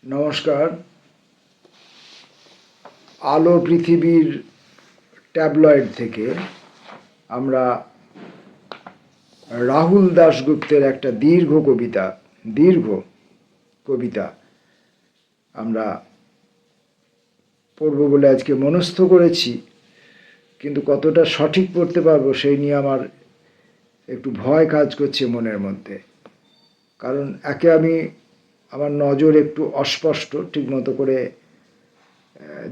নমস্কার। আলো পৃথিবীর ট্যাবলয়েড থেকে আমরা রাহুল দাশগুপ্তের একটা দীর্ঘ কবিতা আমরা পড়ব বলে আজকে মনস্থ করেছি, কিন্তু কতটা সঠিক পড়তে পারবো সেই নিয়ে আমার একটু ভয় কাজ করছে মনের মধ্যে। কারণ আমার নজর একটু অস্পষ্ট, ঠিকমতো করে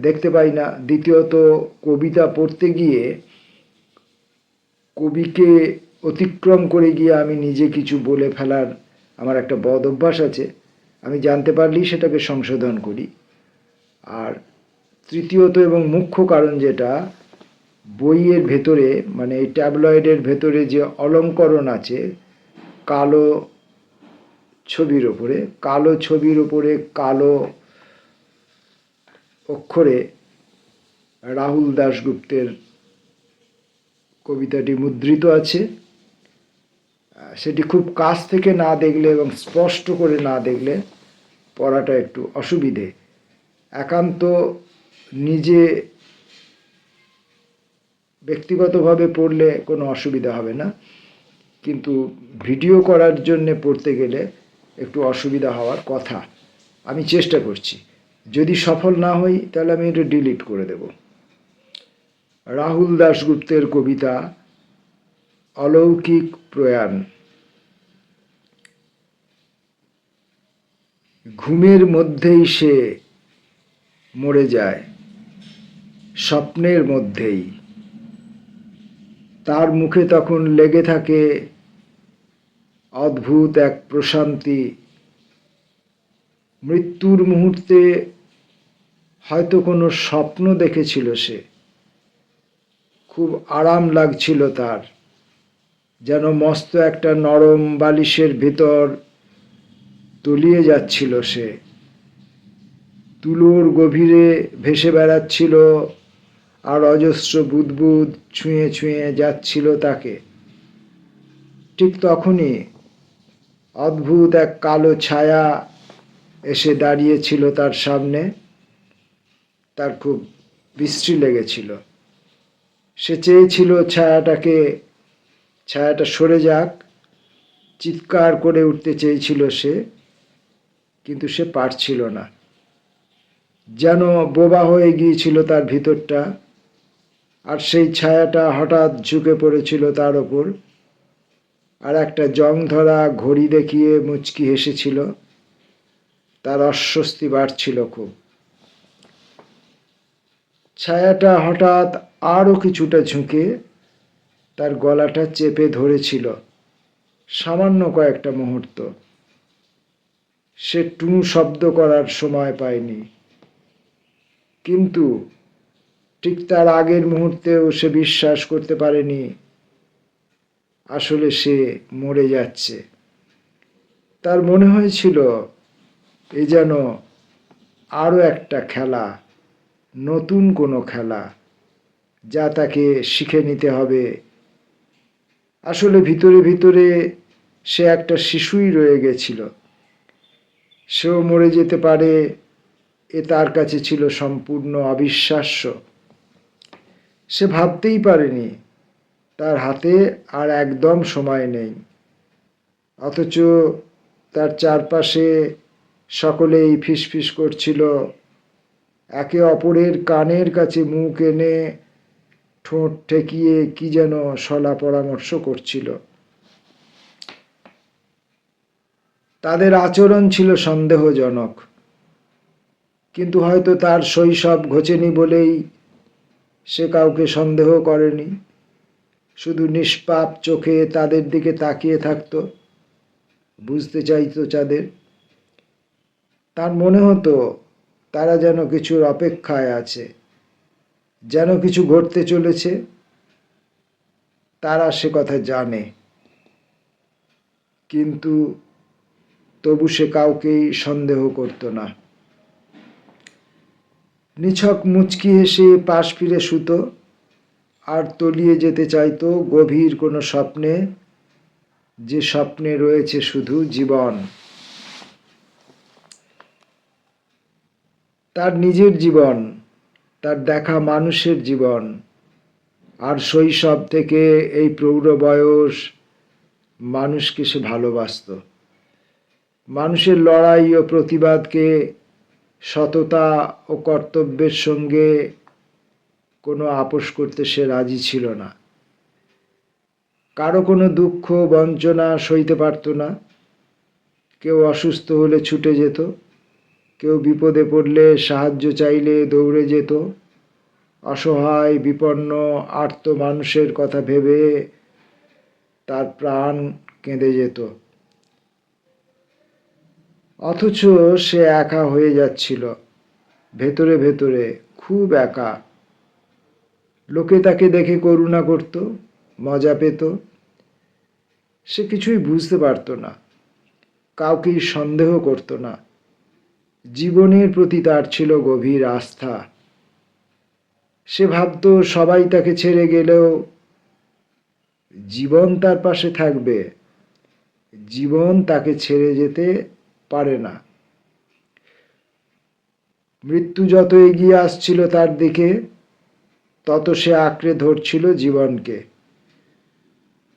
দেখতে পাই না। দ্বিতীয়ত, কবিতা পড়তে গিয়ে কবিকে অতিক্রম করে গিয়ে আমি নিজে কিছু বলে ফেলার আমার একটা বদ অভ্যাস আছে। আমি জানতে পারলেই সেটাকে সংশোধন করি। আর তৃতীয়ত এবং মুখ্য কারণ, যেটা বইয়ের ভেতরে, মানে এই ট্যাবলয়েডের ভেতরে যে অলঙ্করণ আছে, কালো ছবির ওপরে কালো অক্ষরে রাহুল দাশগুপ্তের কবিতাটি মুদ্রিত আছে। সেটি খুব কাছ থেকে না দেখলে এবং স্পষ্ট করে না দেখলে পড়াটা একটু অসুবিধে। একান্ত নিজে ব্যক্তিগতভাবে পড়লে কোনো অসুবিধা হবে না, কিন্তু ভিডিও করার জন্যে পড়তে গেলে একটু অসুবিধা হওয়ার কথা। আমি চেষ্টা করছি, যদি সফল না হই তাহলে আমি এটা ডিলিট করে দেব। রাহুল দাশগুপ্তের কবিতা অলৌকিক প্রয়াণ। ঘুমের মধ্যেই সে মরে যায়, স্বপ্নের মধ্যেই। তার মুখে তখন লেগে থাকে অদ্ভুত এক প্রশান্তি। মৃত্যুর মুহূর্তে হয়তো কোনো স্বপ্ন দেখেছিল সে। খুব আরাম লাগছিল তার, যেন মস্ত একটা নরম বালিশের ভেতর তলিয়ে যাচ্ছিল সে। তুলোর গভীরে ভেসে বেড়াচ্ছিল, আর অজস্র বুদবুদ ছুঁয়ে ছুঁয়ে যাচ্ছিল তাকে। ঠিক তখনই অদ্ভুত এক কালো ছায়া এসে দাঁড়িয়েছিল তার সামনে। তার খুব বিশ্রী লেগেছিল। সে চেয়েছিল ছায়াটা সরে যাক, চিৎকার করে উঠতে চেয়েছিল সে, কিন্তু সে পারছিল না। যেন বোবা হয়ে গিয়েছিল তার ভিতরটা। আর সেই ছায়াটা হঠাৎ ঝুঁকে পড়েছিল তার ওপর, আর একটা জং ধরা ঘড়ি দেখিয়ে মুচকি হেসেছিল। তার অস্বস্তি বাড়ছিল খুব। ছায়াটা হঠাৎ আরও কিছুটা ঝুঁকে তার গলাটা চেপে ধরেছিল সামান্য কয়েকটা মুহূর্ত। সে টুঁ শব্দ করার সময় পায়নি, কিন্তু ঠিক তার আগের মুহূর্তেও সে বিশ্বাস করতে পারেনি আসলে সে মরে যাচ্ছে। তার মনে হয়েছিল এ যেন আরও একটা খেলা, নতুন কোনো খেলা, যা তাকে শিখে নিতে হবে। আসলে ভিতরে ভিতরে সে একটা শিশুই রয়ে গেছিল। সেও মরে যেতে পারে, এ তার কাছে ছিল সম্পূর্ণ অবিশ্বাস্য। সে ভাবতেই পারেনি তার হাতে আর একদম সময় নেই, অথচ তার চারপাশে সকলেই ফিসফিস করছিল, একে অপরের কানের কাছে মুখ এনে ঠোঁট ঠেকিয়ে কি যেন শলা পরামর্শ করছিল। তাদের আচরণ ছিল সন্দেহজনক, কিন্তু হয়তো তার শৈশব ঘোচেনি বলেই সে কাউকে সন্দেহ করেনি। শুধু নিষ্পাপ চোখে তাদের দিকে তাকিয়ে থাকত, বুঝতে চাইত তাদের। তার মনে হতো তারা যেন কিছুর অপেক্ষায় আছে, যেন কিছু ঘটতে চলেছে। তারা সে কথা জানে, কিন্তু তবু সে কাউকেই সন্দেহ করত না। নিছক মুচকি হেসে পাশ ফিরে শুতো, আর তলিয়ে যেতে চাইতো গভীর কোনো স্বপ্নে, যে স্বপ্নে রয়েছে শুধু জীবন। তার নিজের জীবন, তার দেখা মানুষের জীবন, আর শৈশব থেকে এই প্রৌঢ় বয়স মানুষকে সে ভালোবাসত। মানুষের লড়াই ও প্রতিবাদকে সততা ও কর্তব্যের সঙ্গে কোনো আপোষ করতে সে রাজি ছিল না। কারো কোনো দুঃখ বঞ্চনা সইতে পারত না। কেউ অসুস্থ হলে ছুটে যেত, কেউ বিপদে পড়লে সাহায্য চাইলে দৌড়ে যেত। অসহায় বিপন্ন আর্ত মানুষের কথা ভেবে তার প্রাণ কেঁদে যেত। অথচ সে একা হয়ে যাচ্ছিল, ভেতরে ভেতরে খুব একা। লোকে তাকে দেখে করুণা করত, মজা পেত। সে কিছুই বুঝতে পারত না, কাউকেই সন্দেহ করত না। জীবনের প্রতি তার ছিল গভীর আস্থা। সে ভাবত সবাই তাকে ছেড়ে গেলেও জীবন তার পাশে থাকবে, জীবন তাকে ছেড়ে যেতে পারে না। মৃত্যু যত এগিয়ে আসছিল তার দিকে, তত সে আঁকড়ে ধরছিল জীবনকে।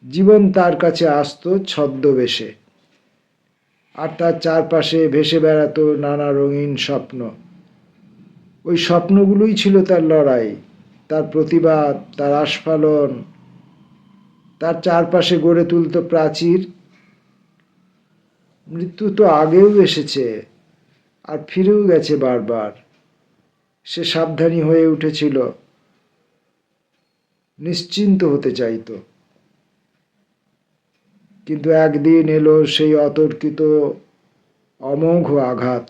জীবন তার কাছে আসতো ছদ্মবেশে, আর তার চারপাশে ভেসে বেড়াতো নানা রঙিন স্বপ্ন। ওই স্বপ্নগুলোই ছিল তার লড়াই, তার প্রতিবাদ, তার আস্ফালন। তার চারপাশে গড়ে তুলত প্রাচীর। মৃত্যু তো আগেও এসেছে আর ফিরেও গেছে বারবার। সে সাবধানী হয়ে উঠেছিল, নিশ্চিন্ত হতে চাইত। কিন্তু একদিন এলো সেই অতর্কিত অমোঘ আঘাত।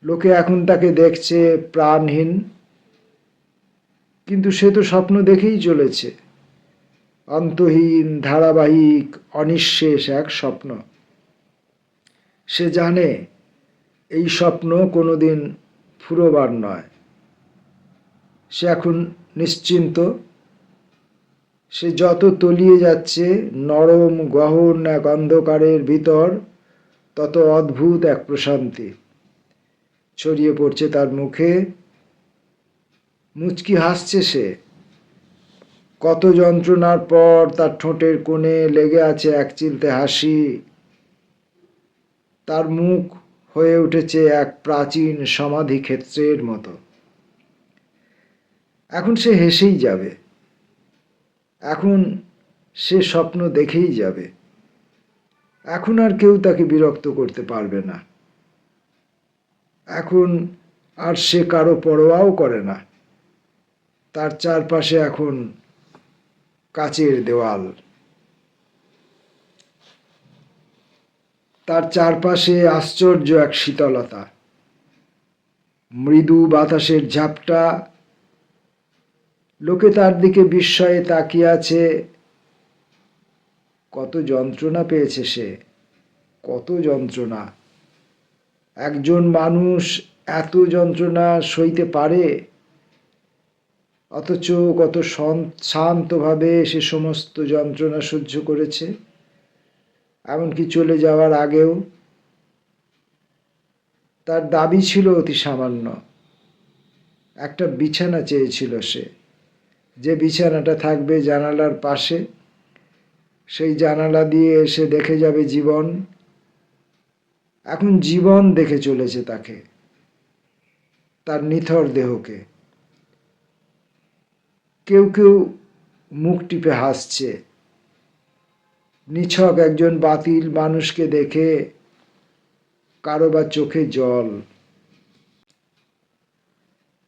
লোকে এখন তাকে দেখছে প্রাণহীন, কিন্তু সে তো স্বপ্ন দেখেই চলেছে, অন্তহীন, ধারাবাহিক, অনিঃশেষ এক স্বপ্ন। সে জানে এই স্বপ্ন কোনোদিন ফুরোবার নয়। সে এখন নিশ্চিন্ত। সে যত তলিয়ে যাচ্ছে নরম গহন এক অন্ধকারের ভিতর, তত অদ্ভুত এক প্রশান্তি ছড়িয়ে পড়ছে তার মুখে। মুচকি হাসছে সে। কত যন্ত্রণার পর তার ঠোঁটের কোণে লেগে আছে এক চিলতে হাসি। তার মুখ হয়ে উঠেছে এক প্রাচীন সমাধি ক্ষেত্রের মতো। এখন সে হেসেই যাবে, এখন সে স্বপ্ন দেখেই যাবে। এখন আর কেউ তাকে বিরক্ত করতে পারবে না। এখন আর সে কারো পরোয়াও করে না। তার চারপাশে এখন কাচের দেওয়াল। তার চারপাশে আশ্চর্য এক শীতলতা, মৃদু বাতাসের ঝাপটা। লোকে তার দিকে বিস্ময়ে তাকিয়ে আছে। কত যন্ত্রণা পেয়েছে সে, কত যন্ত্রণা! একজন মানুষ এত যন্ত্রণা সইতে পারে? অথচ কত শান্তভাবে সে সমস্ত যন্ত্রণা সহ্য করেছে, এমনকি চলে যাওয়ার আগেও। তার দাবি ছিল অতি সামান্য, একটা বিছানা চেয়েছিল সে, যে বিছানাটা থাকবে জানালার পাশে। সেই জানালা দিয়ে এসে দেখে যাবে জীবন। এখন জীবন দেখে চলেছে তাকে, তার নিথর দেহকে। কেউ কেউ মুখ টিপে হাসছে। নিছক একজন বাতিল মানুষকে দেখে কারো বা চোখে জল।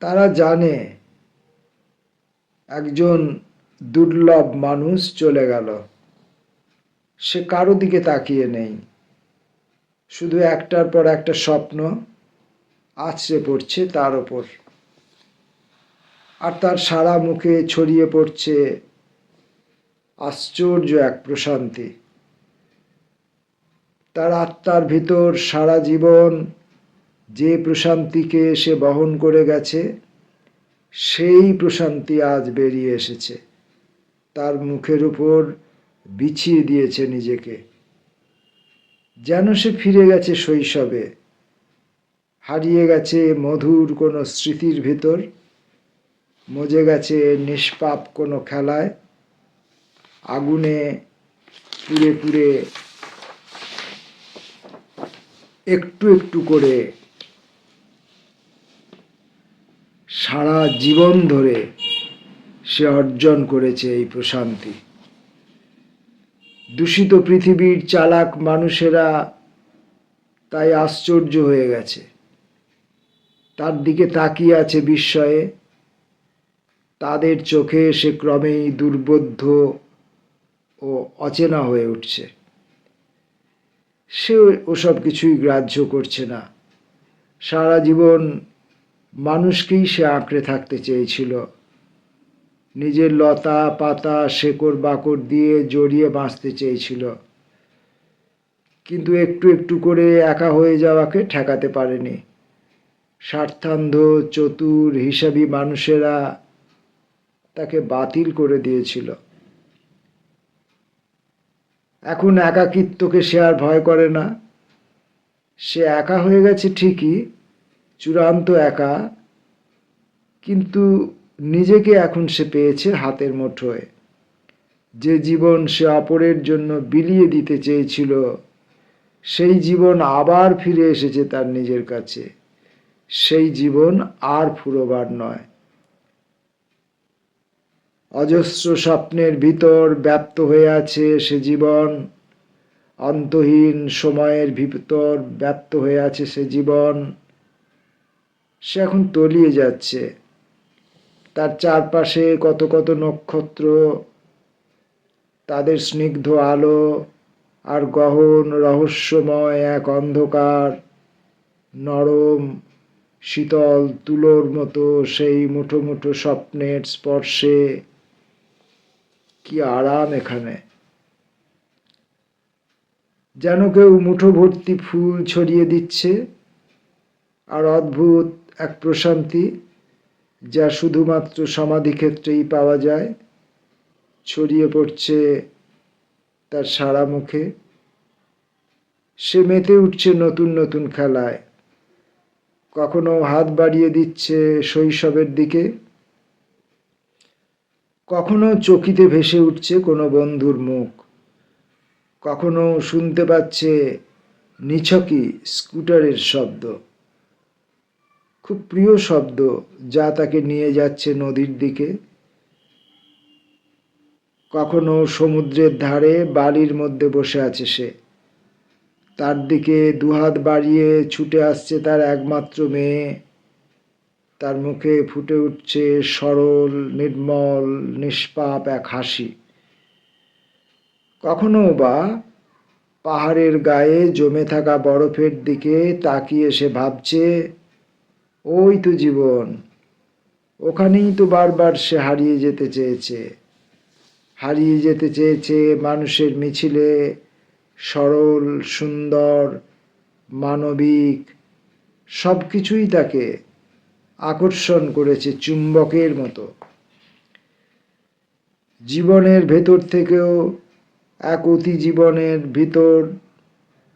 তারা জানে একজন দুর্লভ মানুষ চলে গেল। সে কারো দিকে তাকিয়ে নেই, শুধু একটার পর একটা স্বপ্ন আছড়ে পড়ছে তার ওপর। আর তার সারা মুখে ছড়িয়ে পড়ছে আশ্চর্য এক প্রশান্তি। তার আত্মার ভিতর সারা জীবন যে প্রশান্তিকে সে বহন করে গেছে, সেই প্রশান্তি আজ বেরিয়ে এসেছে। তার মুখের উপর বিছিয়ে দিয়েছে নিজেকে, যেন সে ফিরে গেছে শৈশবে। হারিয়ে গেছে মধুর কোনো স্মৃতির ভিতর, মজে গেছে নিষ্পাপ কোনো খেলায়, আগুনে পুড়ে পুড়ে একটু একটু করে সারা জীবন ধরে সে অর্জন করেছে এই প্রশান্তি। দূষিত পৃথিবীর চালাক মানুষেরা তাই আশ্চর্য হয়ে গেছে, তার দিকে তাকিয়ে আছে বিস্ময়ে। তাদের চোখে সে ক্রমেই দুর্বোধ্য ও অচেনা হয়ে উঠছে। সে ওসব কিছুই গ্রাহ্য করছে না। সারা জীবন মানুষকেই সে আঁকড়ে থাকতে চেয়েছিল, নিজের লতা পাতা শেকড় বাকড় দিয়ে জড়িয়ে বাঁচতে চেয়েছিল, কিন্তু একটু একটু করে একা হয়ে যাওয়াকে ঠেকাতে পারেনি। স্বার্থান্ধ চতুর হিসাবী মানুষেরা তাকে বাতিল করে দিয়েছিল। এখন একাকিত্বকে সে আর ভয় করে না। সে একা হয়ে গেছে ঠিকই, চূড়ান্ত একা, কিন্তু নিজেকে এখন সে পেয়েছে হাতের মুঠোয়। যে জীবন সে অপরের জন্য বিলিয়ে দিতে চেয়েছিল, সেই জীবন আবার ফিরে এসেছে তার নিজের কাছে। সেই জীবন আর ফুরোবার নয়। অজস্র স্বপ্নের ভিতর ব্যাপ্ত হয়ে আছে সে জীবন, অন্তহীন সময়ের ভিতর ব্যাপ্ত হয়ে আছে সে জীবন। সে এখন তলিয়ে যাচ্ছে। তার চারপাশে কত কত নক্ষত্র, তাদের স্নিগ্ধ আলো আর গহন রহস্যময় এক অন্ধকার, নরম শীতল তুলোর মতো সেই মুঠো মুঠো স্বপ্নের স্পর্শে কি আরাম এখানে। যেন কেউ মুঠো ভর্তি ফুল ছড়িয়ে দিচ্ছে, আর অদ্ভুত এক প্রশান্তি যা শুধুমাত্র সমাধিক্ষেত্রেই পাওয়া যায়, ছড়িয়ে পড়ছে তার সারা মুখে। সে মেতে উঠছে নতুন নতুন খেলায়, কখনো হাত বাড়িয়ে দিচ্ছে শৈশবের দিকে, কখনো চকিতে ভেসে উঠছে কোনো বন্ধুর মুখ, কখনো শুনতে পাচ্ছে নিছকই স্কুটারের শব্দ, খুব প্রিয় শব্দ যা তাকে নিয়ে যাচ্ছে নদীর দিকে। কখনো সমুদ্রের ধারে বালির মধ্যে বসে আছে সে, তার দিকে দুহাত বাড়িয়ে ছুটে আসছে তার একমাত্র মেয়ে। তার মুখে ফুটে উঠছে সরল নির্মল নিষ্পাপ এক হাসি। কখনো বা পাহাড়ের গায়ে জমে থাকা বরফের দিকে তাকিয়ে সে ভাবছে, ওই তো জীবন, ওখানেই তো বারবার সে হারিয়ে যেতে চেয়েছে। হারিয়ে যেতে চেয়েছে মানুষের মিছিলে, সরল সুন্দর মানবিক সব কিছুই তাকে আকর্ষণ করেছে চুম্বকের মতো। জীবনের ভেতর থেকেও এক অতি জীবনের ভিতর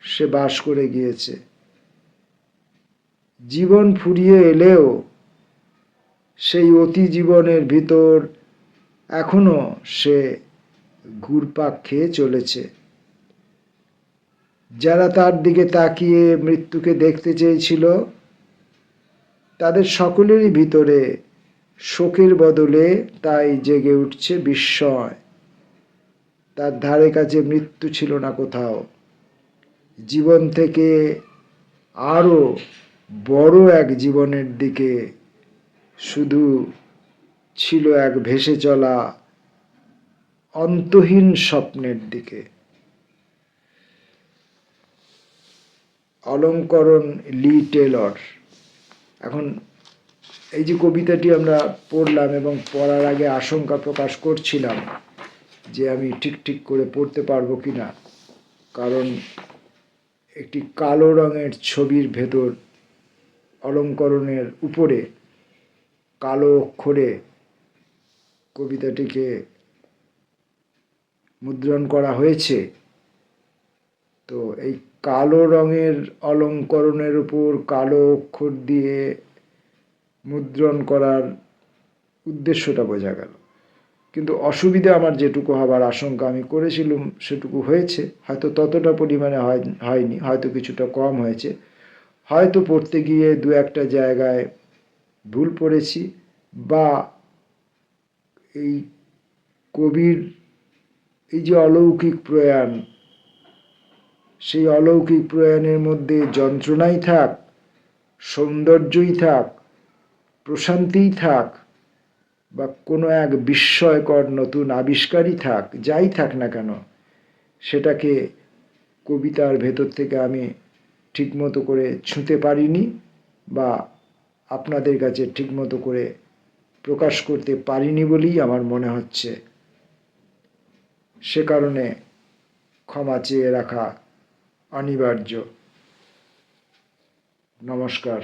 সে বাস করে গিয়েছে। জীবন ফুরিয়ে এলেও সেই অতি জীবনের ভিতর এখনো সে ঘুরপাক খেয়ে চলেছে। যারা তার দিকে তাকিয়ে মৃত্যুকে দেখতে চেয়েছিল, তাদের সকলেরই ভিতরে শোকের বদলে তাই জেগে উঠছে বিস্ময়। তার ধারে কাছে মৃত্যু ছিল না কোথাও। জীবন থেকে আরো বড় এক জীবনের দিকে শুধু ছিল এক ভেসে চলা অন্তহীন স্বপ্নের দিকে। অলঙ্করণ লি টেলর। এখন এই যে কবিতাটি আমরা পড়লাম এবং পড়ার আগে আশঙ্কা প্রকাশ করছিলাম যে আমি ঠিক করে পড়তে পারবো কিনা, কারণ একটি কালো রঙের ছবির ভেতর অলঙ্করণের উপরে কালো অক্ষরে কবিতাটিকে মুদ্রণ করা হয়েছে। তো এই কালো রঙের অলঙ্করণের উপর কালো অক্ষর দিয়ে মুদ্রণ করার উদ্দেশ্যটা বোঝা গেল, কিন্তু অসুবিধা আমার যেটুকু হবার আশঙ্কা আমি করেছিলাম সেটুকু হয়েছে। হয়তো ততটা পরিমাণে হয়নি, হয়তো কিছুটা কম হয়েছে, হয়তো পড়তে গিয়ে দু একটা জায়গায় ভুল পড়েছি, বা এই কবির এই যে অলৌকিক প্রয়াণ, সেই অলৌকিক প্রয়াণের মধ্যে যন্ত্রণাই থাক, সৌন্দর্যই থাক, প্রশান্তিই থাক, বা কোনো এক বিস্ময়কর নতুন আবিষ্কারই থাক, যাই থাক না কেন, সেটাকে কবিতার ভেতর থেকে আমি ঠিকমতো করে ছুঁতে পারিনি, বা আপনাদের কাছে ঠিকমতো করে প্রকাশ করতে পারিনি বলেই আমার মনে হচ্ছে। সে কারণে ক্ষমা চেয়ে রাখা অনিবার্য। নমস্কার।